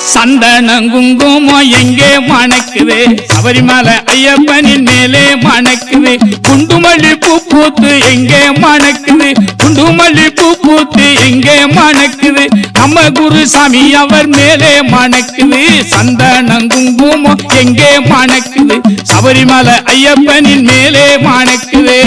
சந்தனம் குங்குமம் எங்கே மணக்குது சபரிமலை ஐயப்பனின் மேலே மணக்குது குண்டுமல்லி பூ பூத்து எங்கே மணக்குது குண்டுமல்லி பூ பூத்து எங்கே மணக்குது நம்ம குருசாமி அவர் மேலே மணக்குது சந்தனம் குங்குமம் எங்கே மணக்குது சபரிமலை ஐயப்பனின் மேலே மணக்குது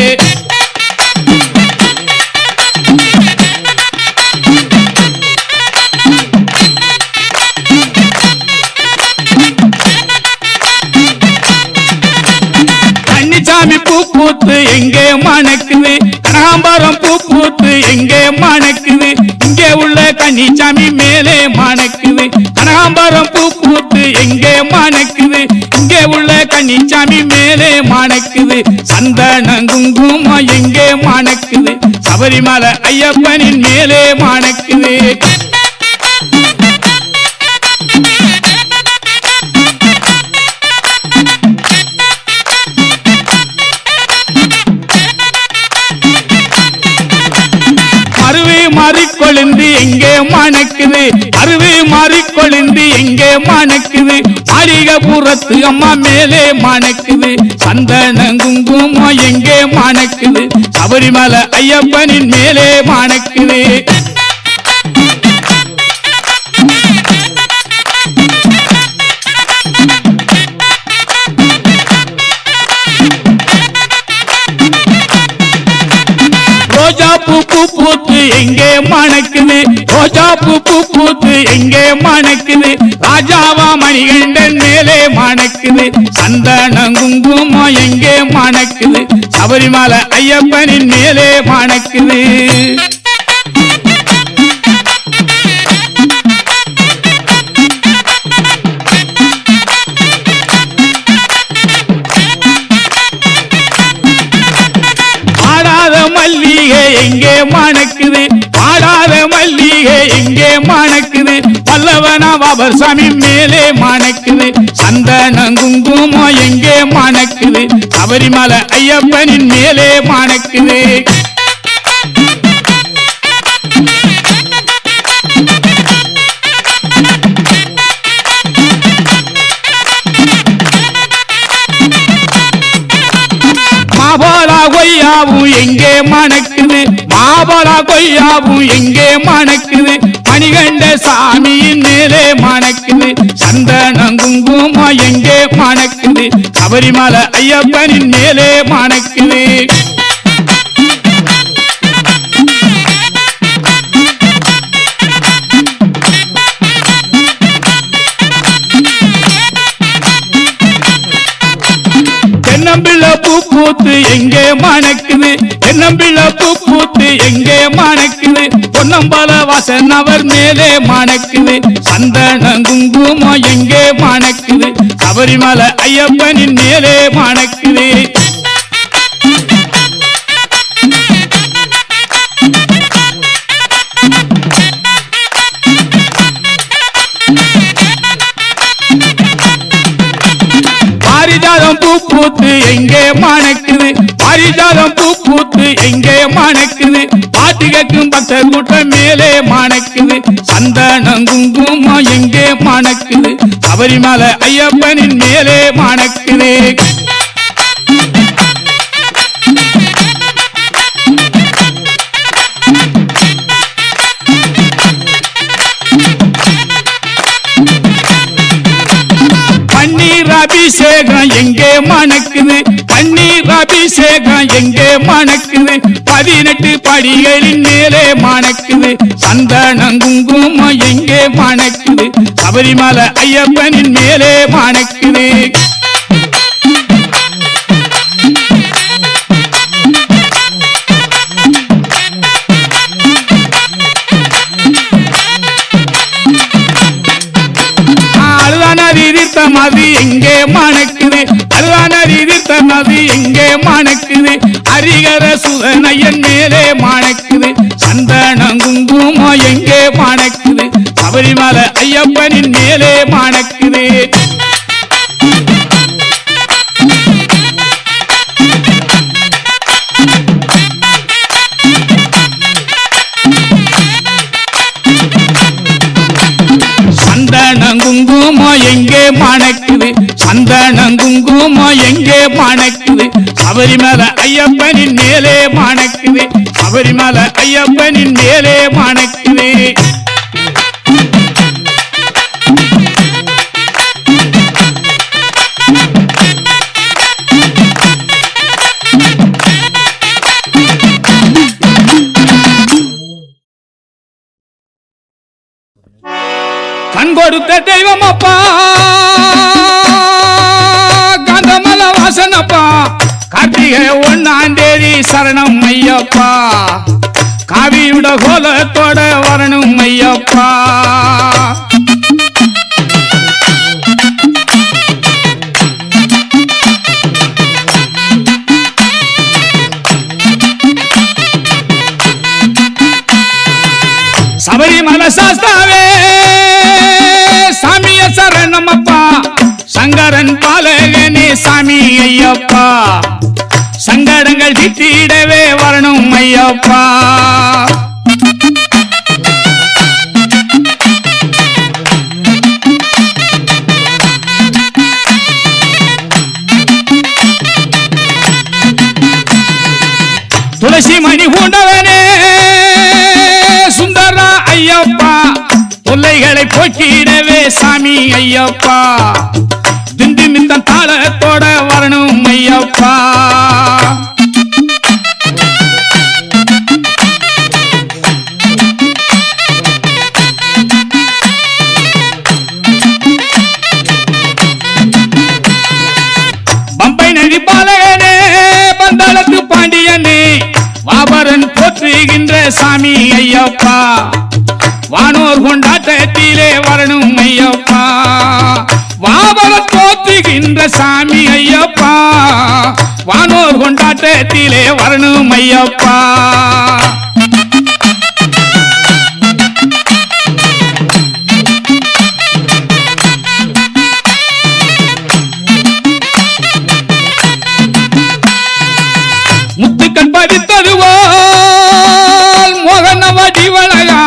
சாமி பூ பூத்து எங்கே மணக்குது கனகாம்பரம் பூ பூத்து எங்கே மணக்குது இங்கே உள்ள கன்னிசாமி மேலே மணக்குது கனகாம்பரம் பூ பூத்து எங்கே மணக்குது இங்கே உள்ள கன்னிசாமி மேலே மணக்குது சந்தனம் குங்குமம் எங்கே மணக்குது சபரிமலை ஐயப்பனின் மேலே மணக்குது மாறிக்கொழுந்து எங்கே மணக்குது அருவி மாறிக்கொழுந்து எங்கே மணக்குது மாளிகபுரத்து அம்மா மேலே மணக்குது சந்தனம் குங்குமம் எங்கே மணக்குது சபரிமலை ஐயப்பனின் மேலே மணக்குது ரோஜாப்பூ பூ பூத்து எங்கே மணக்குது ரோஜாப்பூ பூ பூத்து எங்கே மணக்குது ராஜாவா மணிகண்டன் மேலே மணக்குது சந்தனம் குங்குமம் எங்கே மணக்குது சபரிமலை ஐயப்பனின் மேலே மணக்குது எங்கே மணக்குது பாடாத மல்லிகை எங்கே மணக்குது பல்லவனா பாபர் சாமி மேலே மணக்குது சந்தனம் குங்குமம் எங்கே மணக்குது சபரிமலை ஐயப்பனின் மேலே மணக்குது மாபலா கொய்யாவும் எங்கே மணக்குது மாபலா கொய்யாவும் எங்கே மணக்குது மணிகண்ட சாமியின் மேலே மணக்குது சந்தனம் குங்குமம் எங்கே மணக்குது சபரிமலை ஐயப்பனின் மேலே மணக்குது தென்னம்பிள்ளை பூ பூத்து எங்கே மணக்குது தென்னம்பிள்ளை பூ பூத்து எங்கே மணக்குது பொன்னம்பல வாசன் அவர் மேலே மணக்குது சந்தனம் குங்குமம் எங்கே மணக்குது சபரிமலை ஐயப்பனின் மேலே மணக்குது பாரிஜாதம் பூ பூத்து எங்கே மணக்குது பாரிஜாதம் பூ பூத்து எங்கே மணக்குது பாட்டு கேட்கும் பக்தர் கூட்டம் மேலே மணக்குது சந்தனம் குங்குமம் எங்கே மணக்குது சபரிமலை ஐயப்பனின் மேலே மணக்குது அபிஷேகம் எங்கே மணக்குது பன்னீர் அபிஷேகம் எங்கே மணக்குது 18 படிகளின் மேலே மணக்குது சந்தனம் குங்குமம் எங்கே மணக்குது சபரிமலை ஐயப்பனின் மேலே மணக்குது மது எங்கே மணக்குது மது எங்கே மணக்குது ஹரிகர சுதனையன் மேலே மணக்குது சந்தனம் குங்குமம் எங்கே மணக்குது சபரிமலை ஐயப்பனின் மேலே மணக்குது சந்தனம் குங்குமம் எங்கே மணக்குது சந்தனம் குங்குமம் எங்கே மணக்குது சபரிமலை ஐயப்பனின் மேலே மணக்குது சபரிமலை ஐயப்பனின் மேலே மணக்குது கண் கொடுத்த தெய்வம் அப்பா காந்தமல வாசனப்பா கார்த்திகை 1ஆம் தேதி சரணம் ஐயப்பா காவியுட கோலத்தோட வரணும் ஐயப்பா சபரிமலை சாஸ்தாவே சாமிய சரணமப்பா சங்கரன் பாலகனே சாமி ஐயப்பா சங்கடங்கள் திட்டிடவே வரணும் ஐயப்பா துளசி மணி பூண்டவனே சுந்தரா ஐயப்பா தொல்லைகளை போக்கிடவே சாமி ஐயப்பா திண்டு மித்தம் தாளத்தோட வரணும் ஐயப்பா பம்பை நதி பாலகனே பந்தாளத்து பாண்டியனே வாபரன் போற்றுகின்ற சாமி ஐயப்பா வானோர் கொண்டாட்டத்திலே வரணும் ஐயப்பா வாபரன் போற்றுகின்ற சாமி ஐயப்பா வானோர் கொண்டாட்டத்திலே வரணும் ஐயப்பா முத்துக்கண் பதித்ததுவோ மோகன வடிவழகா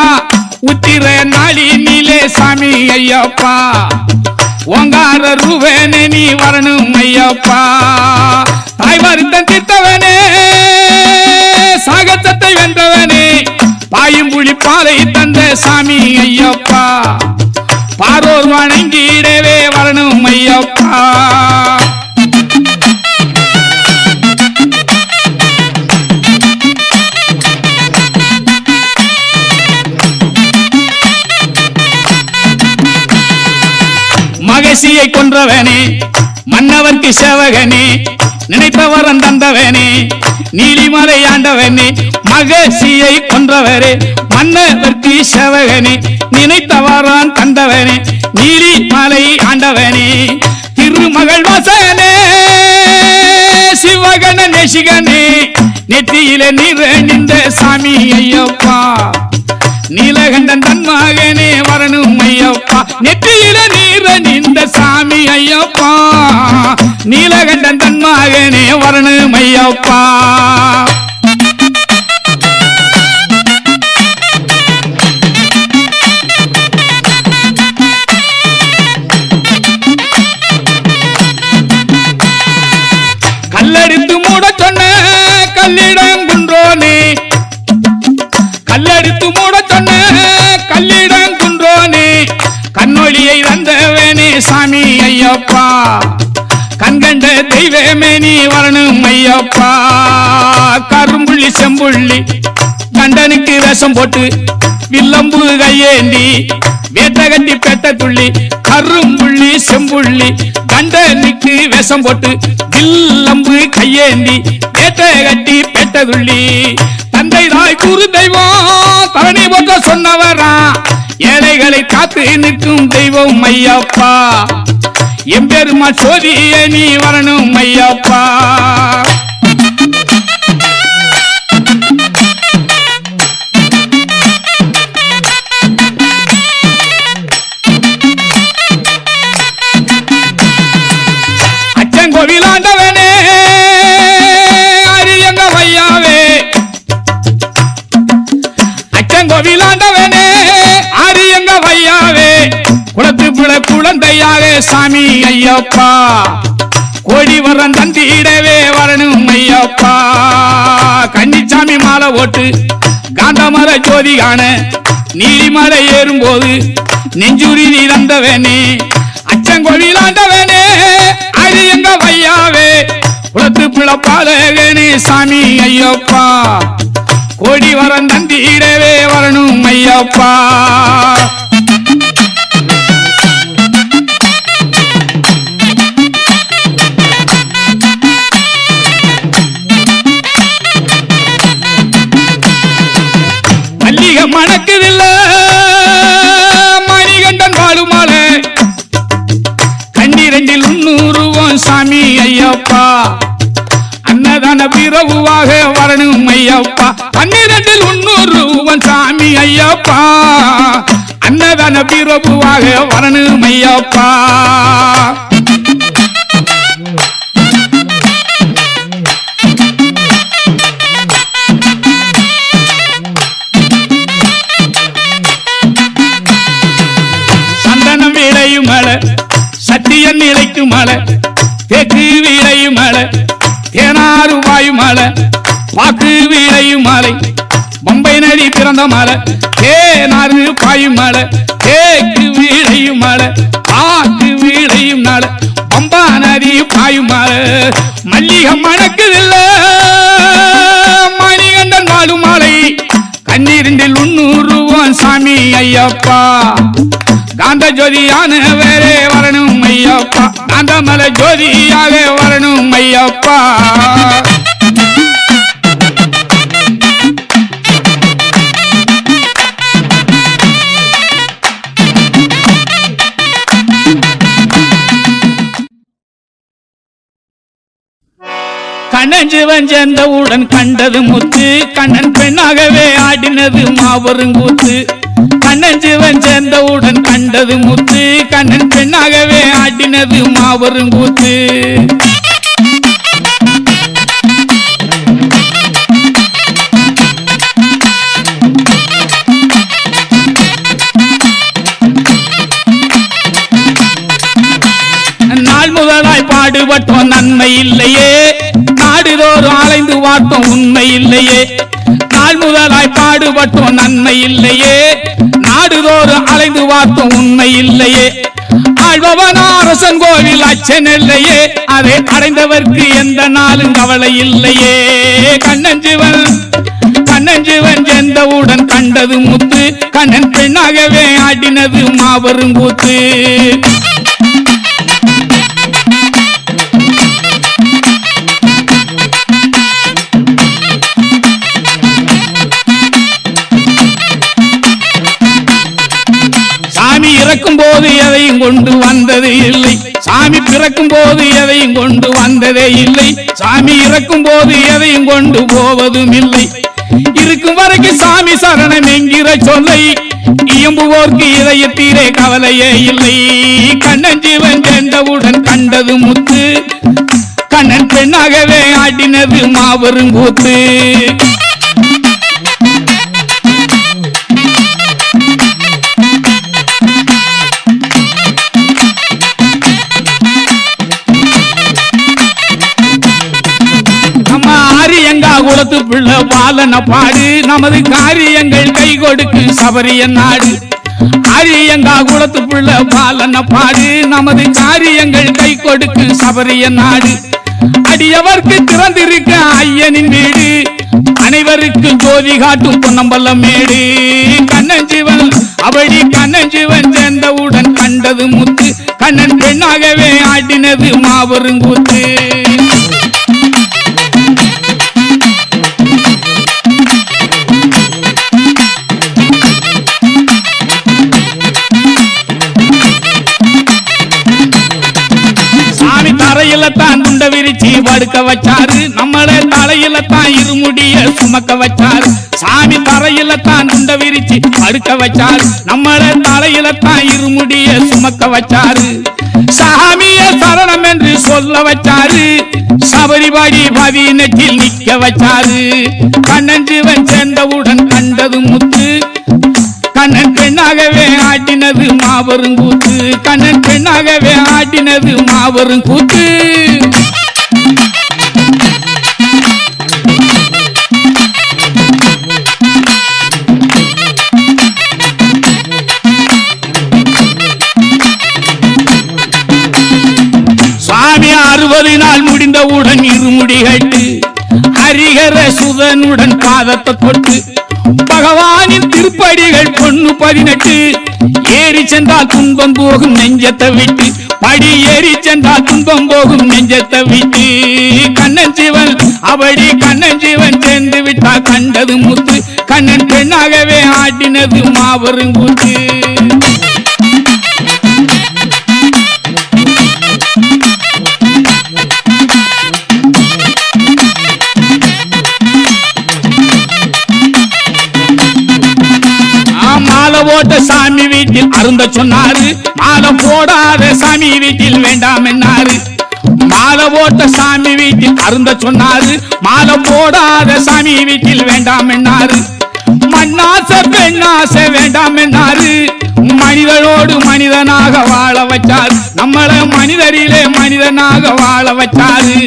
உத்திர நாளினிலே சாமி ஐயப்பா ஓங்கார ரூபனே நீ வரணும் ஐயப்பா தாய் வருத்தம் தீர்த்தவனே சாகசத்தை வென்றவனே பாயும் புலி பாலை தந்த சாமி ஐயப்பா பாரோர் வணங்கிடவே வரணும் ஐயப்பா மகசியை கொன்றவனே மன்னவர்க்கு சேவகனே நினைத்தவரன் தந்தவனே நீலிமலை ஆண்டவனே மகசியை கொன்றவரே மன்னவர்க்கு சேவகனே நினைத்தவரான் தந்தவனே நீலிமலை ஆண்டவனே திருமகள் வாசகனே சிவகண நேசிகனே நெற்றியிலே நீரணிந்த சாமி ஐயப்பா நீலகண்டன் தன் மகனே வரணும் ஐயப்பா நெற்றியில நீரணிந்த சாமி ஐயப்பா நீலகண்டன் தன் மகனே வரணும் ஐயப்பா கல்லடித்து மூட சொன்ன கல்லிடங்குன்றோனே கல்லடித்து மூட சொன்ன கல்லிடங்குன்றோனே கண்ணொழியை வந்தவனே சாமி ஐயப்பா கண்கண்ட தெய்வமே நீ வரணும் ஐயப்பா கரும்புள்ளி செம்புள்ளி கண்டனுக்கு வேஷம் போட்டு வில்லம்பு கையேந்தி வேட்ட கட்டி பெட்ட துள்ளி கரும்புள்ளி செம்புள்ளி கண்டனுக்கு வேஷம் போட்டு வில்லம்பு கையேந்தி வேட்ட கட்டி பெட்ட துள்ளி தந்தை தாய் குரு தெய்வம் தரணி போட்ட சொன்னவரா ஏழைகளை காத்து நிற்கும் தெய்வம் ஐயப்பா எம்பெருமா சோதியே நீ வரணும் ஐயப்பா அச்சங்கோவிலாண்டவனே அரியங்க வையாவே அச்சங்கோவிலாண்டவனே அரியங்க வையாவே குல குளத்து பிள்ள குழந்தையாக சாமி ஐயப்பா கோடி வரம் தந்திடவே வரணும் ஐயப்பா கன்னிச்சாமி மாலை ஓட்டு காந்தமர ஜோதி காண நீலிமலை ஏறும்போது நெஞ்சுரி நீ தந்தவனே அச்சங்கோவிலாண்டவனே அது எங்க வையாவே குளத்து பிள்ள பாலகனே சாமி ஐயப்பா கோடி வரம் தந்திடவே வரணும் ஐயப்பா மல்லிகை மணக்குதில்ல மணிகண்டன் வாழுமாலை கண்ணீரண்டில் 300 சாமி ஐயப்பா அன்னதான பிறவுவாக வரணும் ஐயப்பா கண்ணீரண்டில் 300 சாமி ஐயப்பா அன்னதான பிறவுவாக வரணும் ஐயப்பா சந்தனம் விளையும் மலை சத்தியன் நிலைக்கும் மலை தேக்கு விளையும் மலை தேனாறு வாயும் மலை பாக்கு விளையும் மலை பம்பை நதி பிறந்த மலை தேனாறு பாயும் மலை தேக்கு விளையும் மலை பாக்கு விளையும் மலை பம்பா நதி பாயும் மலை மல்லிகை மணக்குதில்ல மணிகண்டன் வாழும் மலை கண்ணீரிண்டில் 300 சாமி ஐயப்பா காந்த ஜோதியான வேறே வரணும் ஐயப்பா காந்தமலை ஜோதியாக வரணும் ஐயப்பா கண்ணஞ்சிவன் சேர்ந்தவுடன் கண்டது முத்து கண்ணன் பெண்ணாகவே ஆடினது மாபெருங்கூத்து கண்ணஞ்சிவன் சேர்ந்தவுடன் கண்டது முத்து கண்ணன் பெண்ணாகவே ஆடினது மாபெருங்கூத்து நாள் முதலாய் பாடுபட்டோம் நன்மை இல்லையே நாடுதோறும் அலைந்து பார்த்தோம் உண்மை இல்லையே நாள் முதலாய் பாடுபட்டோம் நன்மை இல்லையே நாடுதோறும் அலைந்து பார்த்தோம் உண்மை இல்லையே ஆழ்பவன் அரசன் கோவில் அச்சன் இல்லையே அதை அடைந்தவர்க்கு எந்த நாளும் கவலை இல்லையே கண்ணஞ்சிவன் சேர்ந்தவுடன் கண்டது முத்து கண்ணன் பெண்ணாகவே ஆடினது மாபெருங்கூத்து சாமி இறக்கும் போது எதையும் கொண்டு வந்தது இல்லை சாமி பிறக்கும் போது எதையும் கொண்டு வந்ததே இல்லை சாமி இறக்கும் போது எதையும் கொண்டு போவதும் இல்லை இருக்கும் வரைக்கும் சாமி சரணம் என்கிற சொல்லை இயம்புவோர்க்கு இதயத்தீரே கவலையே இல்லை கண்ணஞ்சிவன் சேர்ந்தவுடன் கண்டது முத்து கண்ணன் பெண்ணாகவே ஆடினது மாபெருங்கூத்து குளத்து பிள்ளை பாலன பாடு நமது காரியங்கள் கை கொடுக்கு சபரிய நாடு ஆரியங்கா குளத்து பிள்ளை பாலன பாடு நமது காரியங்கள் கை கொடுக்கு சபரிய நாடு அடியவர்க்கு திறந்திருக்க ஐயனின் வீடு அனைவருக்கு ஜோதி காட்டும் பொன்னம்பலம் மேடு கண்ணஞ்சிவன் அவடி கண்ணஞ்சிவன் சேர்ந்தவுடன் கண்டது முத்து கண்ணன் பெண்ணாகவே ஆடினது மாபெருங்கூத்து தரையில தான் துண்ட விரிச்சி படுக்க வச்சாரு நம்மள தலையில தான் இருமுடிய சுமக்க வச்சாரு சாமி தரையில தான் துண்ட விரிச்சி படுக்க வச்சாரு நம்மள தலையில தான் இருமுடிய சுமக்க வச்சாரு சாமிய சரணம் என்று சொல்ல வச்சாரு சபரிபாடி பதினெட்டில் நிக்க வச்சாரு கண்ணஞ்சிவன் சேர்ந்தவுடன் கண்டது முத்து கண்ணன் பெண்ணாகவே ஆட்டினது மாபெரும் கூத்து, கண்ணன் பெண்ணாகவே ஆட்டினது மாபெரும் கூத்து. சுவாமி 60 நாள் முடிந்தவுடன் இருமுடி கட்டு ஹரிஹர சுதனுடன் பாதத்தை தொட்டு பகவானின் திருப்படிகள் பொண்ணு 18 ஏறி சென்றால் துன்பம் போகும் நெஞ்சத்தை விட்டு, படி ஏறி சென்றால் துன்பம் போகும் நெஞ்சத்தை விட்டு. கண்ணன் சிவன் அவடி கண்ணன் சிவன் சேர்ந்து விட்டா கண்டது முத்து, கண்ணன் பெண்ணாகவே ஆட்டினது மாபெரும் கூத்து. மாலை போட்ட சாமி வீட்டில் அருந்த சொன்னாரு, மாலை போடாத சாமி வீட்டில் வேண்டாம் என்னாரு. மாலை போட்ட சாமி வீட்டில் அருந்த சொன்னாரு, மாலை போடாத சாமி வீட்டில் வேண்டாம் என்னாரு. மண்ணாசை பெண்ணாசை வேண்டாம் என்னாரு. மனிதனோடு மனிதனாக வாழ வச்சார், நம்மள மனிதரிலே மனிதனாக வாழ வச்சாரு.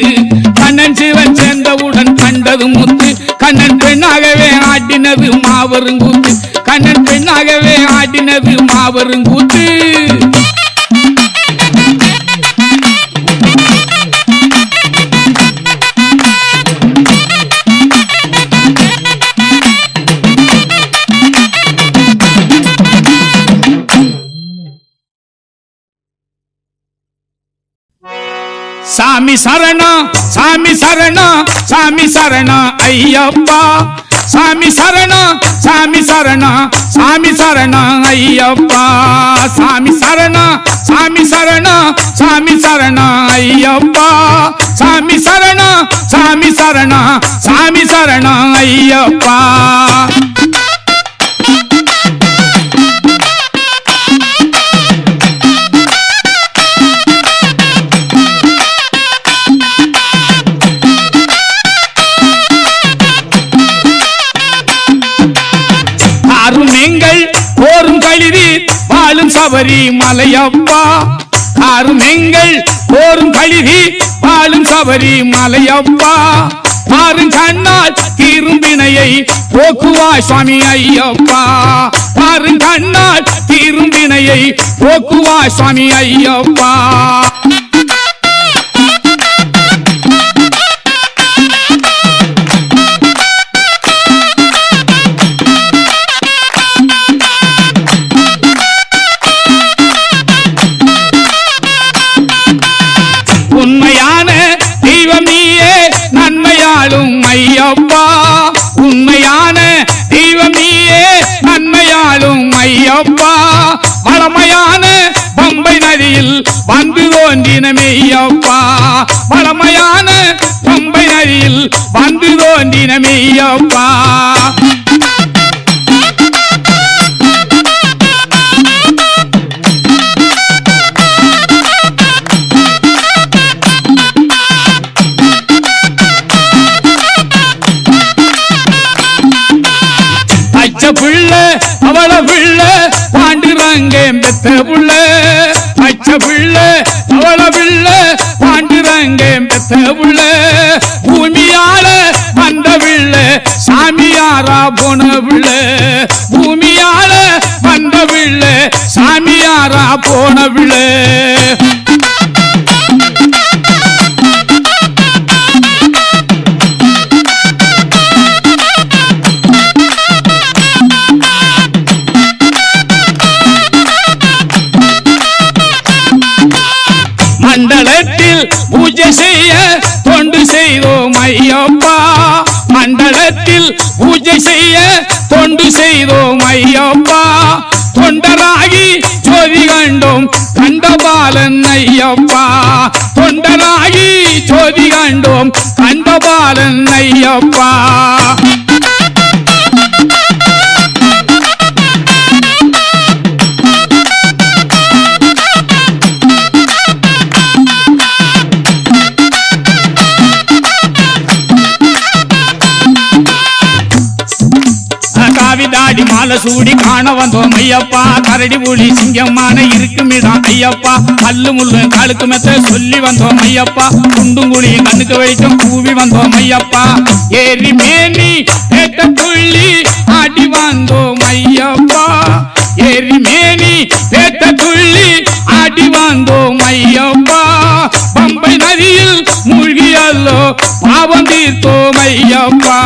கண்ணன் சிவன் சேர்ந்தவுடன் கண்டது முத்து, கண்ணன் பெண்ணாகவே ஆட்டினது மாபெரும் கூத்து, கண்ணன் பெண்ணாகவே ஆட்டினது மாபெரும் கூத்து. சாமி சரணா சாமி சரணா சாமி சரணா ஐயப்பா, சாமி சரணா சாமி சரணா சாமி சரணா ஐயப்பா, சாமி சரணா சாமி சரணா சாமி சரணா ஐயப்பா, சாமி சரணா சாமி சரணா சாமி சரணா ஐயப்பா. எங்கள் போரும் கழுதி வாழும் சபரி மலையப்பா, ஆறும் எங்கள் போரும் கழுதி வாழும் சபரி மலையப்பா. பாரும் கண்ணால் தீரும் வினையை போக்குவாய் சுவாமி ஐயப்பா, பாரும் கண்ணால் தீரும் வினையை போக்குவாய் சுவாமி ஐயப்பா. உண்மையான தெய்வம் நீயே நன்மையாளும் ஐயப்பா, உண்மையான தெய்வம் நீயே நன்மையாளும் ஐயப்பா. வளமையான பம்பை நதியில் வந்து தோன்றின மெய்யப்பா, வளமையான பம்பை நதியில் வந்து தோன்றின மெய்யப்பா. புள்ள அவள புள்ள பாண்டுறாங்க பெத்த புள்ள, பச்சை புள்ள அவள புள்ள பாண்டுறாங்க பெத்த புள்ள. பூமியால வந்த புள்ள சாமியாரா போன புள்ள, பூமியால வந்த புள்ள சாமியாரா போன புள்ள. மண்டலத்தில் பூஜை செய்ய தொண்டு செய்தோம் ஐயப்பா, மண்டலத்தில் பூஜை செய்ய தொண்டு செய்தோம் ஐயப்பா. தொண்டராகி ஜோதி கண்டோம் கண்டபாலன் ஐயப்பா, தொண்டராகி ஜோதி கண்டோம் கண்டபாலன் ஐயப்பா. காவிதாடி மாலை கால சூடி காண வந்தோம் ஐயப்பா கரடி புலி சிங்கமான இருக்குமிடம் ஐயப்பா கல்லு முள்ளு காலுக்கு மெத்த சொல்லி வந்தோம் ஐயப்பா குண்டும் குழி கண்ணுக்கு வெளிச்சம் கூவி வந்தோம் ஐயப்பா ஏறி மேனி ஏட்ட துள்ளி ஆடி வந்தோம் ஐயப்பா ஏறி மேனி ஏட்ட துள்ளி ஆடி வந்தோம் ஐயப்பா பம்பை நதியில் மூழ்கியல்லோ பாவம் தீர்த்தோம் ஐயப்பா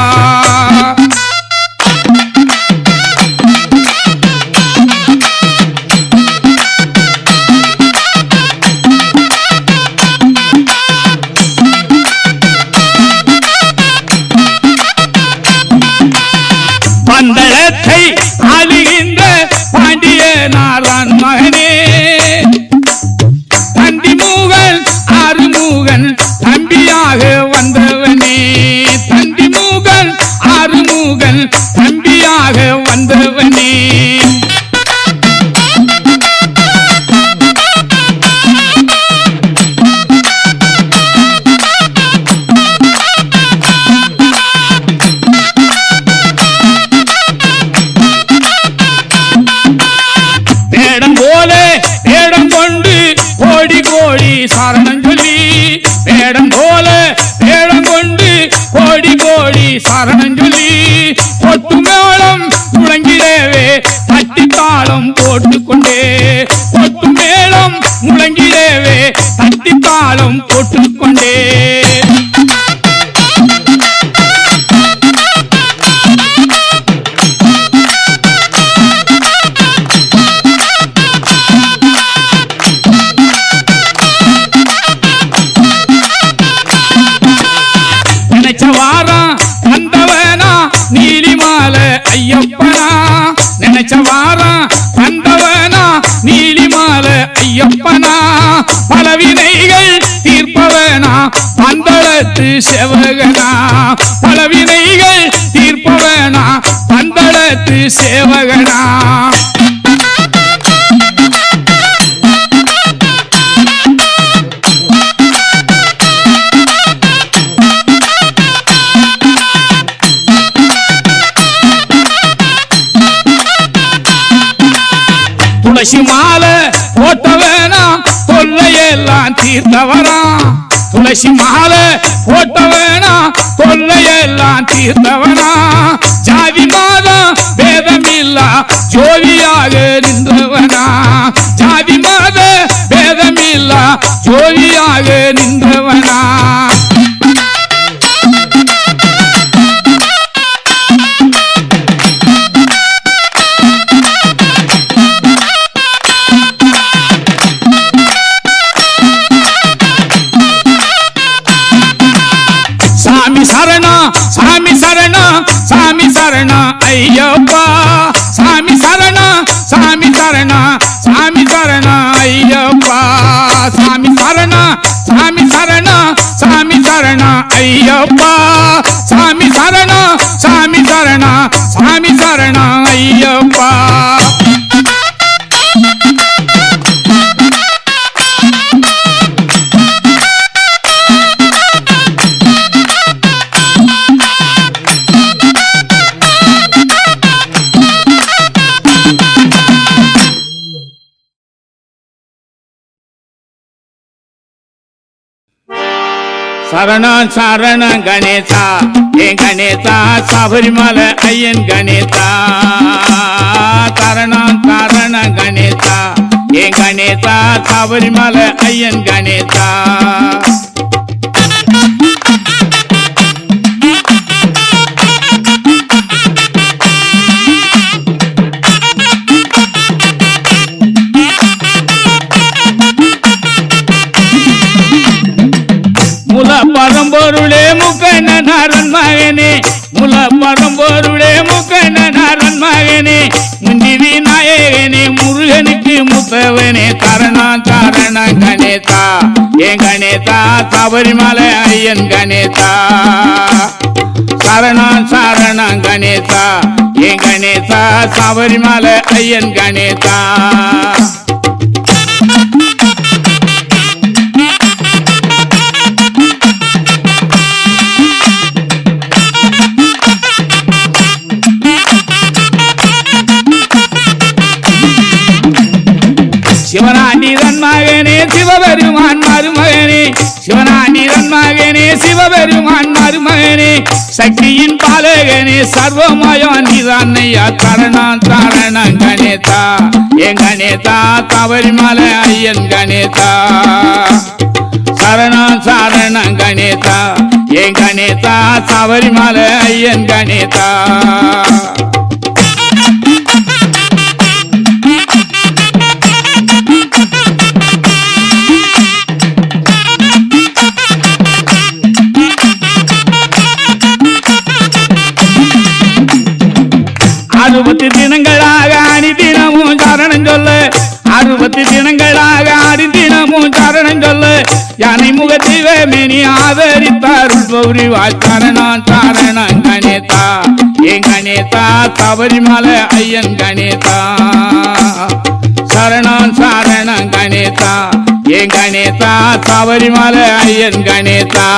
பந்தளத்தை ஆளுகின்ற பாண்டிய நாளான் மகனே தண்டிமுகன் ஆறுமுகன் தம்பியாக வந்தவனே தண்டிமுகன் ஆறுமுகன் தம்பியாக வந்தவனே சரணம் சொல்லி வேடம் போல வேடம் கொண்டு கோடி கோடி சரணம் சொல்லி கொட்டு மேளம் முழங்கிடவே தட்டி தாளம் போட்டுக்கொண்டே கொட்டு மேளம் முழங்கிடவே தட்டி தாளம் போட்டுக்கொண்டே ஐயப்பனா நினைச்ச வாரம் வந்தவனா நீலிமால ஐயப்பனா பலவினைகள் தீர்ப்பவனா பந்தளத்து சேவகனா பலவினைகள் தீர்ப்பவனா பந்தளத்து சேவகனா துளசி மாலை போட்டவனா தொல்லையெல்லாம் தீர்த்தவனா துளசி மாலை போட்டவனா தொல்லையெல்லாம் தீர்த்தவனா ஜாதி மாதம் பேதமில்லா ஜோதியாக நின்றவனா ஜாதி மாத பேதமில்லா ஜோதியாக நின்றவனா சாமி சரணா சாமி சரணா ஐயப்பா சாமி சரணா சாமி சரணா சாமி சரணா ஐயப்பா சாமி சரணா சாமி சரணா சாமி சரணா ஐயப்பா சாமி சரணா சாமி சரணா சாமி சரணா ஐயப்பா சரணா சரண கணேசா என் கணேசா சபரிமலை ஐயன் கணேசா சரணா சரண கணேசா என் கணேசா சபரிமலை ஐயன் கணேசா பரம்பொருளே முக்கண்ண நாரன் மகனே முல பரம்பொருளே முக்கண்ண நாரன் மகனே முந்திரி நாயகனே முருகனுக்கு முத்தவனே தரணா தரண கணேசா என் கணேசா சபரிமலை ஐயன் கணேசா சரணா சரண கணேசா என் கணேசா சபரிமலை ஐயன் கணேசா தன் மகனே சிவபெருமான் மருமகனே சிவனாண்டி தன் மகனே சிவபெருமான் மருமகனே சக்தியின் பாலகனே சர்வமயம் நீதானையா தரணம் தரணம் கணேதா என் கணேதா சபரிமலை ஐயன் கணேதா சரணம் சரணம் கணேதா என் கணேதா சபரிமலை ஐயன் கணேதா அறுபத்து தினங்களாக அணி தினமும் சரணம் சொல்ல 60 தினங்களாக ஆடி தினமும் சரணம் சொல்ல யானை முகத்திவே மேனி ஆதரித்தாருள் பௌரி வாச்சரணம் சரணம் கணேதா என் கணேதா சபரிமலை ஐயன் கணேதா சரணம் சரணம் கணேதா என் கணேதா சபரிமலை ஐயன் கணேதா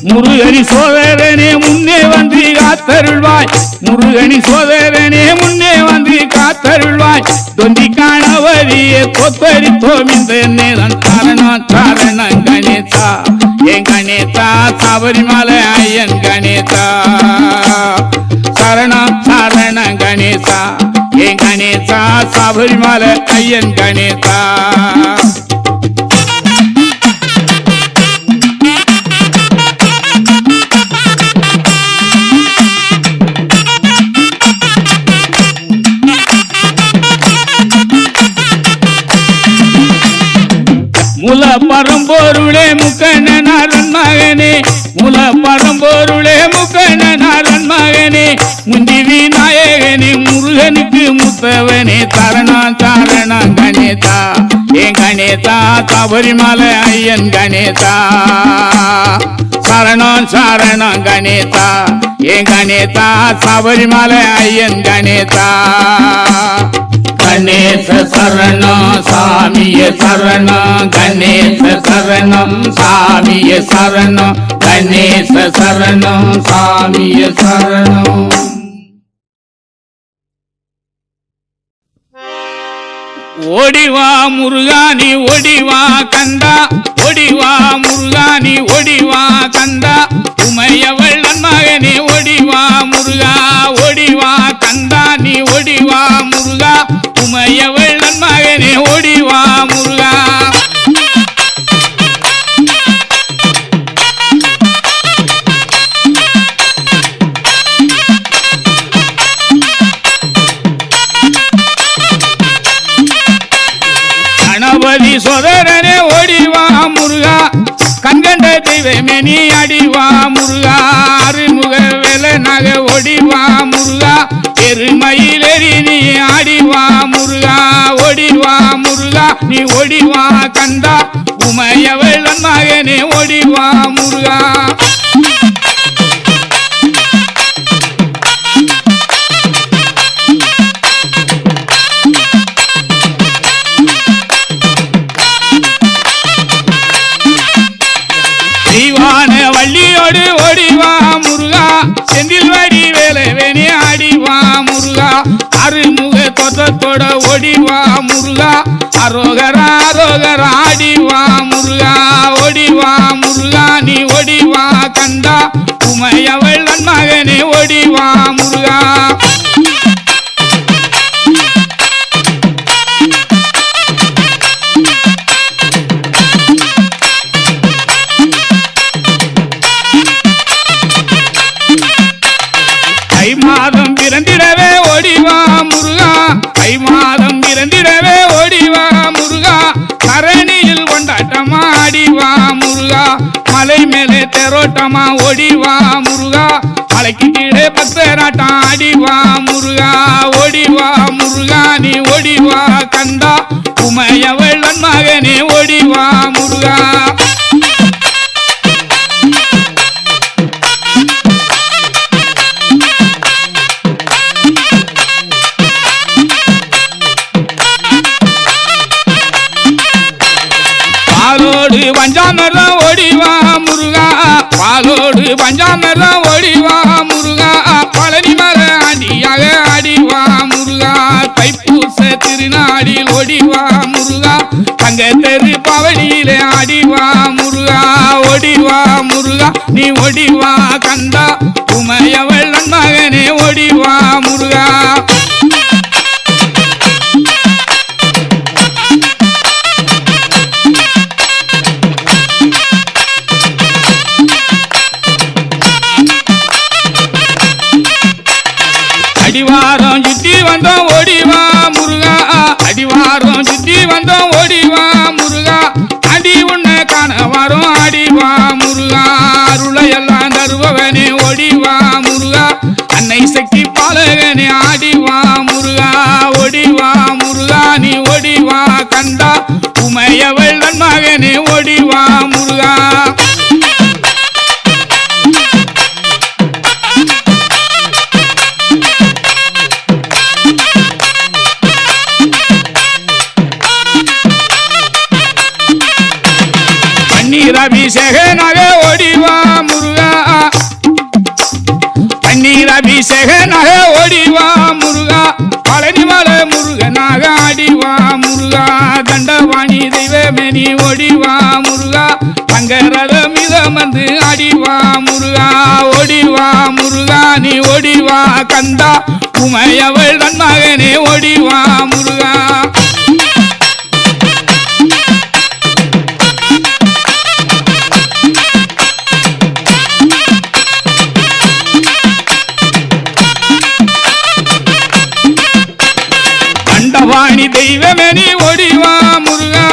முருகனி சோதரனே முன்னே வந்து காத்தருள்வாய் முருகனி சோதரனே முன்னே வந்து காத்தருள்வாய் தொந்தி காணவரியே கொத்தரி தோமிந்த நேரம் சரணம் சரணம் கணேதா என் கணேதா சபரிமலை ஐயன் கணேதா சரணம் சரணம் கணேதா என் கணேதா சபரிமலை ஐயன் கணேதா முல பரம்பொருளே முக்கண்ணனாரன் மகனே முல பரம்பொருளே முக்கண்ணனாரன் மகனே முந்தி விநாயகனே முருகனுக்கு முத்தவனே தரணம் சரணம் கணேதா என் கணேதா சபரிமலை ஐயன் கணேதா சரணம் சரணம் கணேதா என் கணேதா சபரிமலை ஐயன் கணேதா கணேச சரணம் சாமிய சரணம் கணேச சரணம் சாமிய சரணம் கணேச சரணம் சாமிய சரணம் ஓடிவா முருகானி ஓடிவா கண்டா ஓடிவா முருகானி ஓடிவா கண்டா உமையவள் மகனே ஓடிவா முருகா ஓடிவா கண்டா நீ ஓடிவா முருகா உமையவள் மகனே ஓடிவா முருகா கணபதி சோதரனே ஓடிவா முருகா கண்கண்ட தெய்வமே நீ அடிவா முருகா அருமுக வேலை நகை ஓடிவா முருகா எருமையிலேறி நீ ஆடிவா முருகா ஓடிவா முருகா நீ ஓடிவா கண்டா உமையவள் மகனே ஓடிவா முருகா வள்ளியோடு ஓடிவா முருகா செந்தில் வடி வேலை வேணி ஆடிவா முருகா அருமுக தோற்றத்தோட ஓடிவா முருகா அரோகரா அரோகரா ஆடிவா முருகா ஓடிவா முருகா நீ ஓடிவா கண்டா உமையவள் மகனே ஓடிவா முருகா மாதம் பிறந்திடவே ஓடிவா முருகா தை மாதம் பிறந்திடவே ஓடிவா முருகா தரணியில் கொண்டாட்டமா ஆடிவா முருகா மலை மேலே தெரோட்டமா ஓடிவா முருகா மலைக்கு கீழே பக்தராட்டம் ஆடிவா முருகா ஓடிவா முருகா நீ ஓடிவா கண்டா உமையவள் மகனே ஓடிவா முருகா பஞ்சாமிர்தம் ஓடிவா முருகா பாலோடு பஞ்சாமிர்தம் ஓடிவா முருகா பழனி மர ஆண்டியாக ஆடிவா முருகா தைப்பூச திருநாடில் ஓடிவா முருகா தங்க தெரு பவனியிலே ஆடிவா முருகா ஓடிவா முருகா நீ ஓடிவா கந்தா உமையவள் மகனே ஓடிவா முருகா அடிவாரம் சுத்தி வந்தோம் ஓடிவா முருகா அடிவாரம் சுத்தி வந்தோம் ஓடிவா முருகா அடி உன்னை காண வரும் ஆடிவா முருகா அருளையெல்லாம் தருபவனே ஓடிவா முருகா அன்னை சக்தி பாலகனே ஆடிவா முருகா ஓடிவா முருகா நீ ஓடிவா கந்தா உமையவள் மகனே ஓடிவா முருகா பன்னீரபிஷேகனாக ஓடிவா முருகா பன்னீரபிஷேகனாக ஓடிவா முருகா பழனிமலை முருகனாக ஆடிவா முருகா தண்டவாணி தெய்வமேனி ஓடிவா முருகா தங்கரத மிதமந்து ஆடிவா முருகா ஓடிவா முருகா நீ ஓடிவா கந்தா உமையவள் மகனே ஓடிவா முருகா தண்டவாணி தெய்வமேனி ஓடிவா முருகா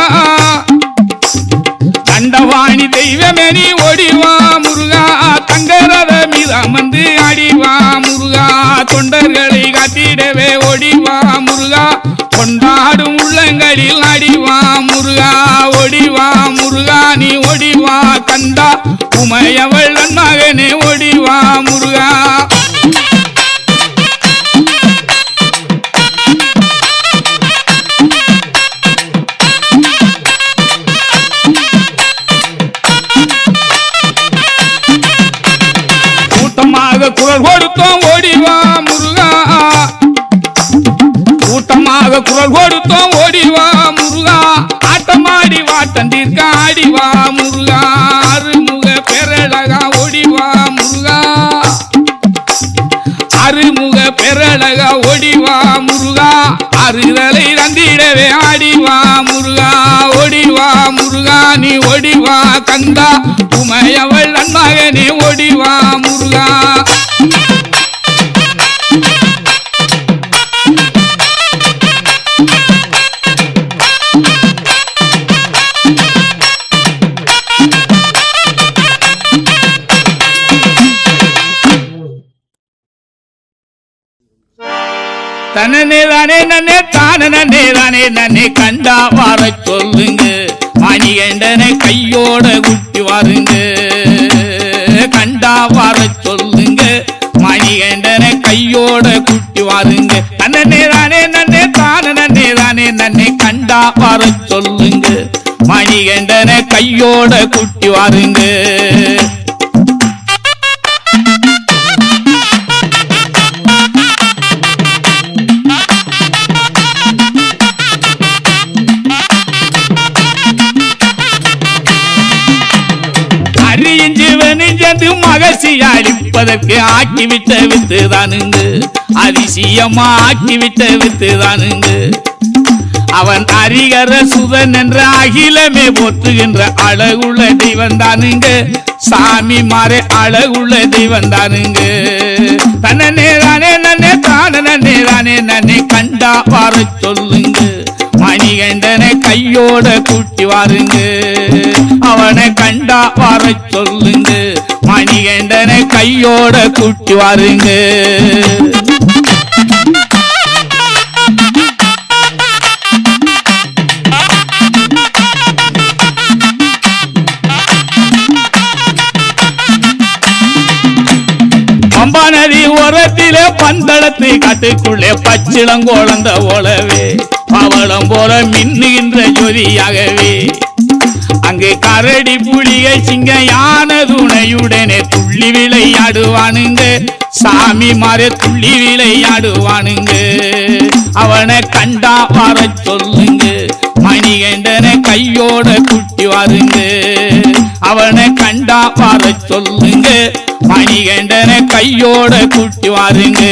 தண்டவாணி தெய்வமேனி ஓடிவா முருகா தங்கரத மீதமந்து ஆடிவா முருகா தொண்டர்களை காத்திடவே ஓடிவா முருகா கொண்டாடும் உள்ளங்களில் ஆடிவா முருகா ஓடிவா முருகா நீ ஓடிவா கந்தா உமையவள் மகனே ஓடிவா முருகா குரல் கொடுத்தோம் ஓடிவா முருகா கூட்டமாக குரல் கொடுத்தோம் ஓடிவா முருகா ஆட்டமாடி வாட்டந்தீர்க்க ஆடிவா முருகா அருமுக பெரழகா ஓடிவா முருகா அருமுக பெரழகா ஓடிவா முருகா அறுதலை தந்திடவே ஆடிவா முருகா ஓடிவா முருகா நீ ஓடிவா கந்தா உமையவள் மகனே ஓடிவா முருகா தனனே தானே நன்னே தானே தானே நன்னே கண்டா வார சொல்லுங்க மணிகண்டனை கையோட குட்டி வாருங்க கண்டா வார சொல்லுங்க மணிகண்டனை கையோட குட்டி வாருங்க தனனே தானே நன்னே தானே நன்னே கண்டா வார சொல்லுங்க மணிகண்டனை கையோட குட்டி வாருங்க மகசியாளிப்பதற்கு ஆக்கிவிட்ட வித்துதானுங்க அதிசயமா ஆக்கிவிட்ட வித்துதானுங்க அவன் அரிகர சுதன் என்ற அகிலமே போற்றுகின்ற அழகுள்ள தெய்வம் தானுங்க சாமி மாறே அழகுள்ள தெய்வம் தானுங்க தன்னே தானே நன்னே தானே நன்னே கண்டா வார சொல்லுங்க மணிகண்டனை கையோட கூட்டி வாருங்க அவனை கண்டா வார சொல்லுங்க மணிகண்டனை கையோட கூட்டி வாருங்க பம்பா நதி ஓரத்திலே பந்தளத்தை காட்டுக்குள்ளே பச்சிளங்கோளந்த ஓலவே பவளம் போல மின்னுகின்ற ஜோதியாகவே அங்க அங்கு கரடி புலிகை சிங்க யானை துணையுடனே துள்ளி விளையாடுவானுங்க சாமி மாறே துள்ளி விளையாடுவானுங்க அவனை கண்டா வர சொல்லுங்க மணிகண்டனை கையோட குட்டி வாருங்க அவனை கண்டா வர சொல்லுங்க மணிகண்டனை கையோட குட்டி வாருங்க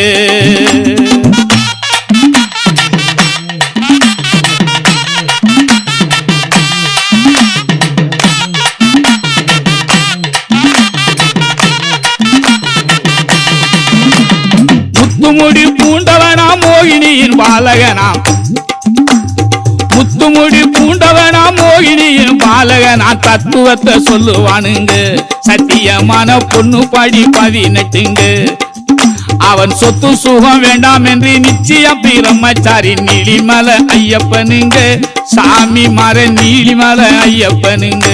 முத்துமுடி பூண்டவனா மோகினியின் பாலகனாம் முத்துமுடி பூண்டவனா மோகினியின் பாலகனா தத்துவத்தை சொல்லுவானுங்க சத்தியமான பொண்ணு பாடி 18 அவன் சொத்து சுகம் வேண்டாம் என்று நிச்சயம் பிரம்மச்சாரி நீலிமலை ஐயப்பனுங்க சாமி மர நீலிமலை ஐயப்பனுங்க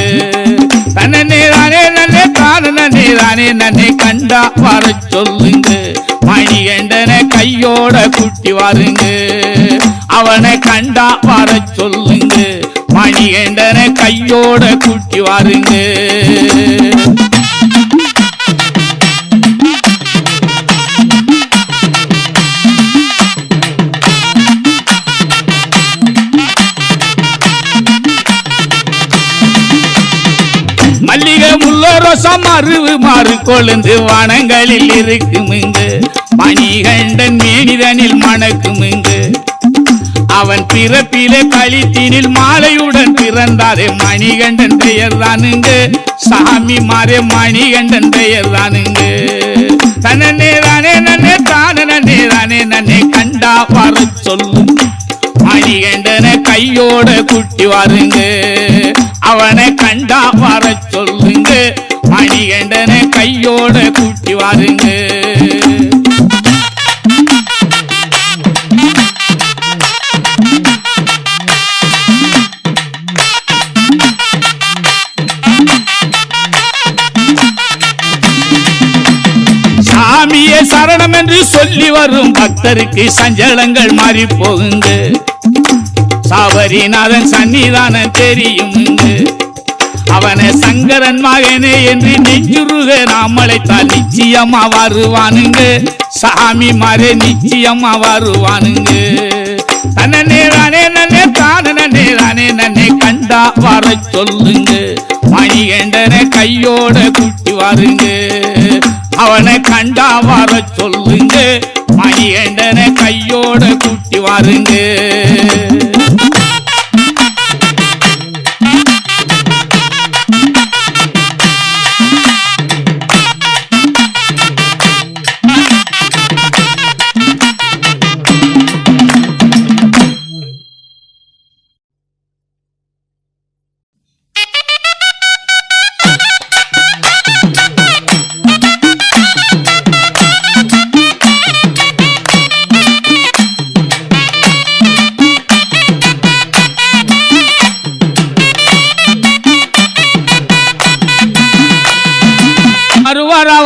தன்னே தானே நன்னே தானே தானே நன்னே கண்டா வர சொல்லுங்க மணிகண்டனை கையோட குட்டி வாருங்க அவனை கண்டா வர சொல்லுங்க மணிகண்டனை கையோட குட்டி வாருங்க மல்லிகை முல்லை ரோசம் மருவு மாறு கொழுந்து வனங்களில் இருக்குமுங்க மணிகண்டன் மேனிதனில் மணக்குமுங்க அவன் பிறப்பிலே கழித்தினில் மாலையுடன் பிறந்தாரே மணிகண்டன் பெயர் தானுங்க சாமி மாறே மணிகண்டன் பெயர் தானுங்க தன்னே தானே நன்னே தானே நன்னே கண்டா வர சொல்லும் மணிகண்டனை கையோட குட்டி வாருங்க அவனை கண்டா வர சொல்லுங்க மணிகண்டனை கையோட குட்டி வாருங்க சாமியே சரணம் என்று சொல்லி வரும் பக்தருக்கு சஞ்சலங்கள் மாறி போகுங்க சாபரிநாதன் சன்னிதானம் தெரியுமுங்க அவனை சங்கரன் மகனே என்று நெஞ்சுருக நாம் அழைத்தால் நிச்சயமா வருவானுங்க சாமி மாறே நிச்சயமா வருவானுங்க தன்னே தானே நன்னே தானே நன்னே கண்டா வர சொல்லுங்க மணிகண்டனை கையோட குட்டி வாருங்க அவனை கண்டா வர சொல்லுங்க மணிகண்டனை கையோட குட்டி வாருங்க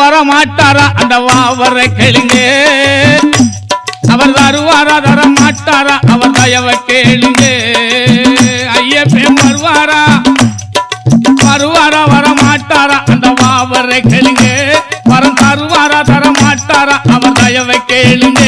வர மாட்டாரா அந்த வாவர கேளுங்க அவர் தருவாரா தர மாட்டாரா அவர் தயவ கேளுங்க ஐயப்பன் வருவாரா வர மாட்டாரா அந்த வாவர கேளுங்க வரம் தருவாரா தர மாட்டாரா அவர் தயவ கேளுங்க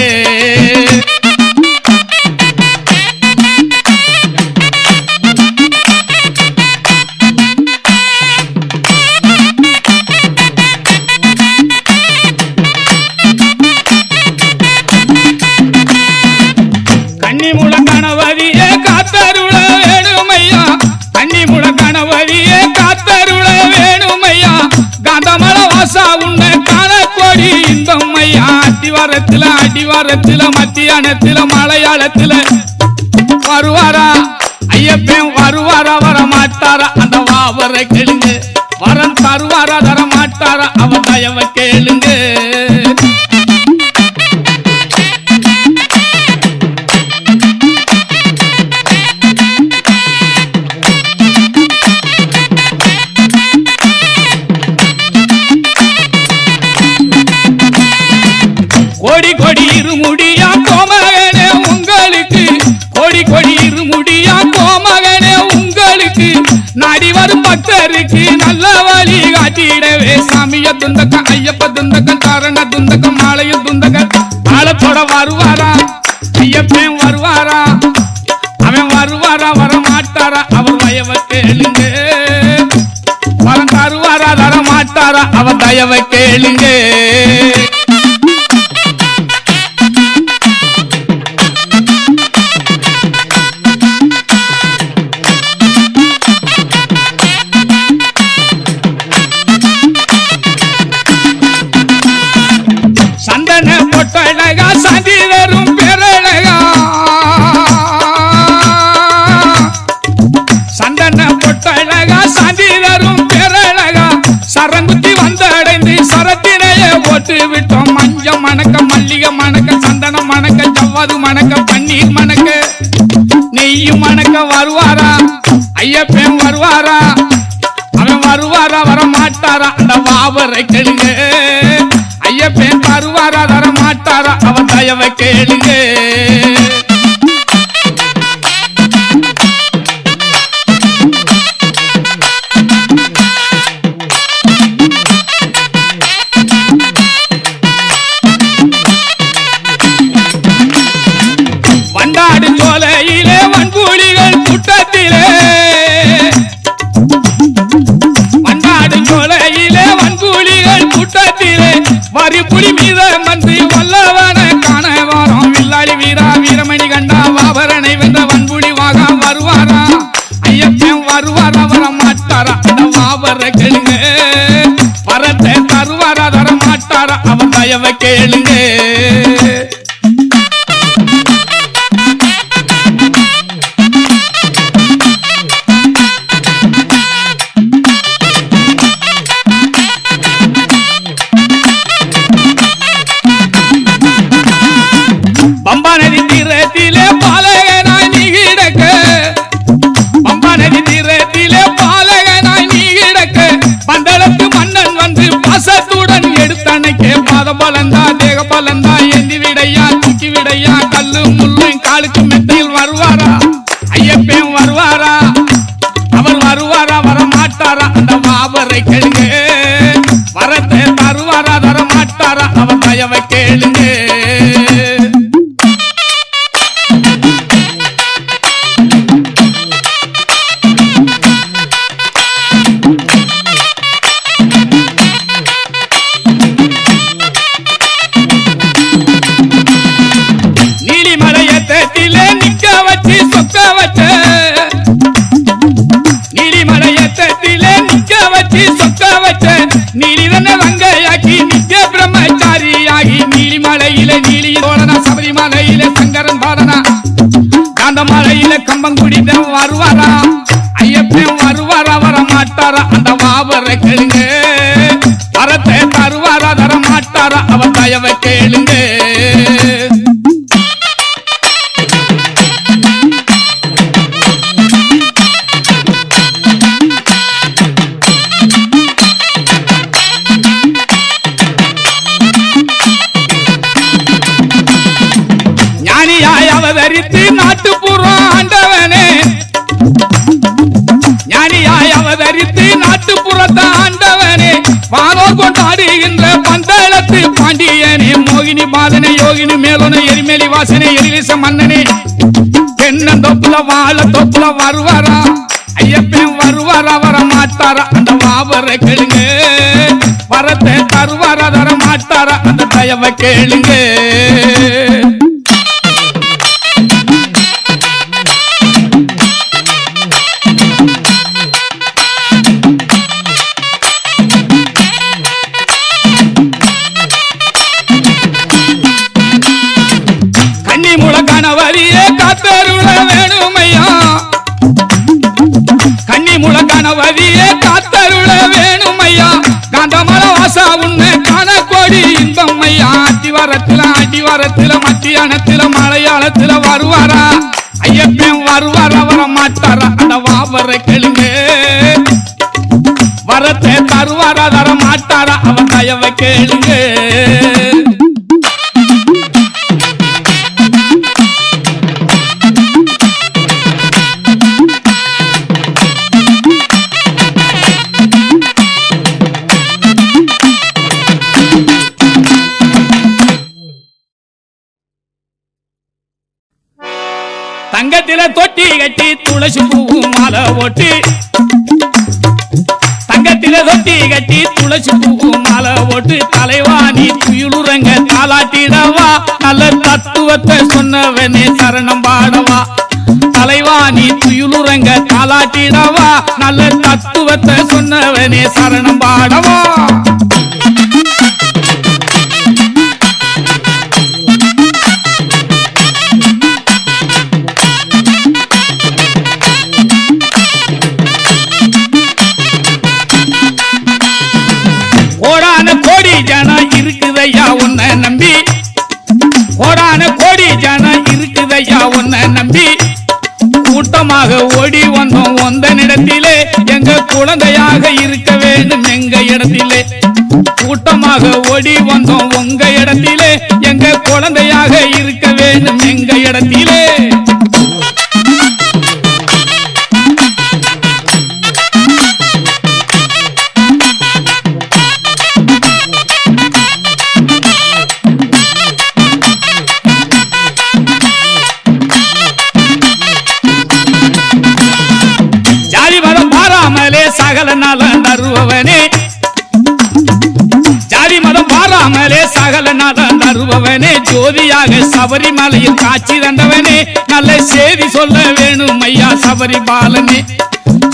அடிவாரத்தில மத்தியானத்தில மலையாளத்தில வருவாரா ஐயப்பன் வருவாரா வர மாட்டாரா அந்த வாவர கேளுங்க வரம் தருவாரா தர மாட்டாரா அவன் தயவ கேளுங்க கோடி கோடி இருமுடியா கோமகனே உங்களுக்கு கோடி கோடி இருமுடியா கோமகனே உங்களுக்கு நாடி வரும் பக்தர் சாமிய துந்தகம் ஐயப்ப துந்தகம் காரண துந்தகம் மாலையில் துந்தகம் ஆளத்தோட வருவாரா ஐயப்பன் வருவாரா அவன் வருவாரா வரமாட்டாரா அவர் தயவை கேளுங்க வரம் தருவாரா தரமாட்டாரா அவர் தயவை கேளுங்க சந்தன பொட்டழகா சந்தி வரும் பேரழகா சந்தன பொட்டழகா சந்தி வரும் பேரழகா சரங்குத்தி வந்து அடைந்து சரத்தினைய போட்டு விட்டோம் மஞ்சள் மணக்க மல்லிகை மணக்க சந்தனம் மணக்க ஜவ்வாது மணக்க பன்னீர் மணக்க நெய்யும் மணக்க வருவாரா ஐயப்பன் வருவாரா அவன் வருவாரா வரமாட்டாரா அந்த வாவரை கேளுங்க ஐயப்பன் தருவாரா தரமாட்டாரா அவர் தயவை கேளுங்க வண்டாடு சோலையிலே வன்புலிகள் கூட்டத்திலே வண்டாடு சோலையிலே வன்புலிகள் கூட்டத்திலே வரி புலி மீத வந்து வல்லவன காண வாரம் வில்லாளி வீரா வீரமணி கண்டா வாபரனை வென்ற வன்புலி வாகா வருவாரா ஐயப்பன் வருவாரா வரமாட்டாரா அந்த வாபர கேளுங்க வரத்தை தருவாரா தரமாட்டாரா அவன் தயவை கேளுங்க பம்பா நதி தீரத்திலே பாலகனாய் நீ கிடக்க பம்பா நதி தீரத்திலே பாலகனாய் நீ கிடக்க பந்தளத்து மன்னன் வந்து பாசத்துடன் எடுத்தனைக்கே பாதம் பலந்தா தேக பலந்தா ஏந்தி விடையா தூக்கி விடையா கல்லு முள்ளு காலுக்கு மெத்தையில் வருவாரா ஐயப்பன் வருவாரா அவர் வருவாரா வரமாட்டாரா அந்த வாபரை கேளுங்க வரத்தை தருவாரா தரமாட்டாரா அவர் தயவை கேளுங்க சபரிமலையில சங்கரன் பாடனா காந்தமலையில கம்பங்குடி வருவாரா ஐயப்பன் வருவாரா வரமாட்டாரா அந்த வாவரை கேளுங்க வரத்தை தருவாரா தரமாட்டாரா அவர் தயவை கேளுங்க அவதரித்து நாட்டுப்புறம் ஆண்டவனே ஞானியாய் அவதரித்து நாட்டுப்புறத்தை ஆண்டவனே வானோர் கொண்டாடுகின்ற பந்தளத்து பாண்டியனே மோகினி பாதனை யோகினி மேலோன எரிமேலி வாசனை எரிவிச மன்னனே தென்னந்தோப்புல வாழ தோப்புல வருவாரா ஐயப்பன் வருவாரா வரமாட்டாரா அந்த வாவரை கேளுங்க வரத்தை தருவாரா தரமாட்டாரா அந்த தயவை கேளுங்க கணவரியே காத்தருள வேணுமையா கன்னி முழக்கணவரியே காத்தருள வேணுமையா காந்தமல வாசா உன்னை காண கோடி இன்பம் ஐயா அடிவாரத்தில மத்தியானத்தில மலையாளத்தில வருவாரா ஐயப்பன் வருவாரா வரமாட்டாரா அந்த வாவரை கேளுங்க வரத்தை தருவாரா தரமாட்டாரா அவன் தயவை கேளுங்க தொட்டி கட்டி துளசி பூவு மாலை போட்டு தங்கத்தில தொட்டி கட்டி துளசி பூவு மாலை போட்டு தலைவாணி துயிலுறங்க தாளாட்டிடவா நல்ல தத்துவத்தை சொன்னவனே சரணம் பாடவா தலைவாணி துயிலுறங்க தாளாட்டிடவா நல்ல தத்துவத்தை சொன்னவனே சரணம் பாடவா கோடான கோடி ஜனம் இருக்குதையா உன்னை நம்பி கோடான கோடி ஜனம் இருக்குதையா உன்னை நம்பி கூட்டமாக ஓடி வந்தோம் ஒந்தனிடத்திலே எங்க குழந்தையாக இருக்க வேண்டும் எங்க இடத்திலே கூட்டமாக ஓடி வந்தோம் உங்க இடத்திலே எங்க குழந்தையாக இருக்க வேண்டும் எங்க இடத்திலே சகல நலம் தருபவனே ஜாதி மதம் பாராமலே சகல நலம் தருபவனே ஜோதியாக சபரிமலையில் காட்சி தந்தவனே நல்ல செய்தி சொல்ல வேணும் ஐயா சபரிபாலனே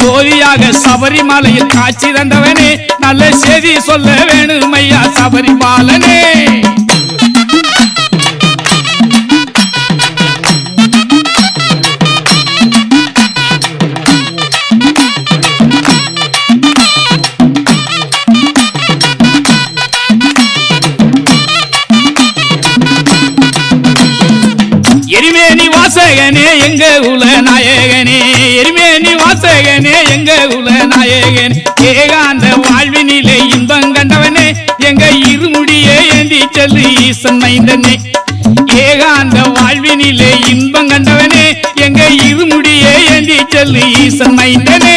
ஜோதியாக சபரிமலையில் காட்சி தந்தவனே நல்ல செய்தி சொல்ல வேணும் ஐயா சபரிபாலனே எரிமேனி வாசகனே எங்க குல நாயகனே எரிமேனி வாசகனே எங்க குல நாயகனே ஏகாந்த வாழ்வினிலே இன்பம் கண்டவனே எங்க இருமுடியே ஏந்தி செல்லு ஈசன் மைந்தனே ஏகாந்த வாழ்வினிலே இன்பம் கண்டவனே எங்க இருமுடியே ஏந்தி செல்லு ஈசன் மைந்தனே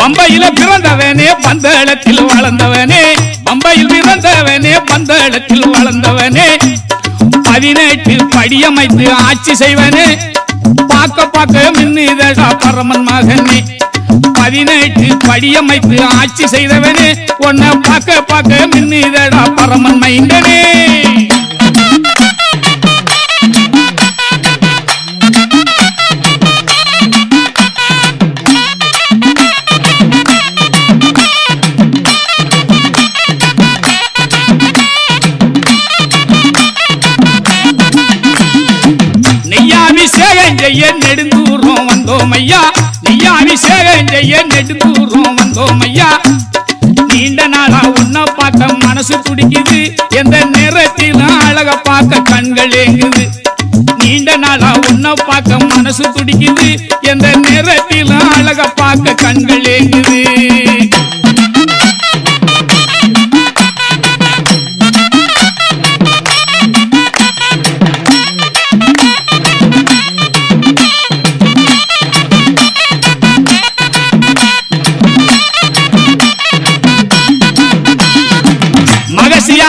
பம்பையில பிறந்தவனே பந்தளத்தில் வளர்ந்தவனே பம்பையில் பிறந்தவனே பந்தளத்தில் வளர்ந்தவனே 18 படியமைத்து ஆட்சி செய்வனே பார்க்க பார்க்க மின்னிதழா பரமன் மகனே 18 படியமைத்து ஆட்சி செய்தவனே உன்னை பார்க்க பார்க்க மின்னிதழா பரமன் மைந்தனே செய்ய நெடுந்தூரம் வந்தோம் ஐயா நெய்யாபிஷேகம் செய்ய நெடுந்தூரம் வந்தோம் ஐயா நீண்ட நாளா உன்னை பார்க்க மனசு துடிக்குது எந்த நேரத்திலும் அழக பார்க்க கண்கள் ஏங்குது நீண்ட நாளா உன்னை பார்க்க மனசு துடிக்குது எந்த நேரத்திலும் அழக பார்க்க கண்கள் ஏங்குது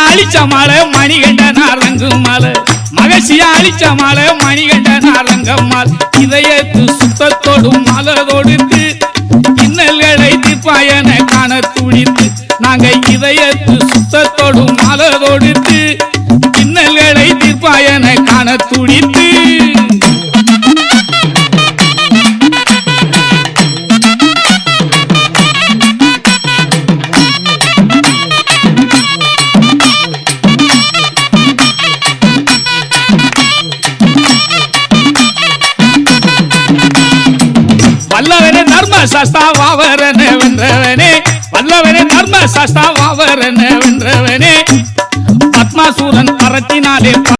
அழிச்ச மாலை மணிகண்டன் அரங்கும் மாலை மகசியா அழிச்ச மாலை மணிகண்டன் அரங்கம் மாலை இதயத்து சுத்தத்தோடு மாலை தொடுத்து இன்னல்களை தீர்ப்பாயன காண துடித்து நாங்க இதயத்து சுத்தத்தோடு மாலை தொடுத்து இன்னல்களை தீர்ப்பாயன காண துடித்து வல்லவனே தர்ம சாஸ்தாவாவரனே வென்றவனே வல்லவனே தர்ம சாஸ்தாவாவரனே வென்றவனே பத்மாசூரன் பரத்தினாலே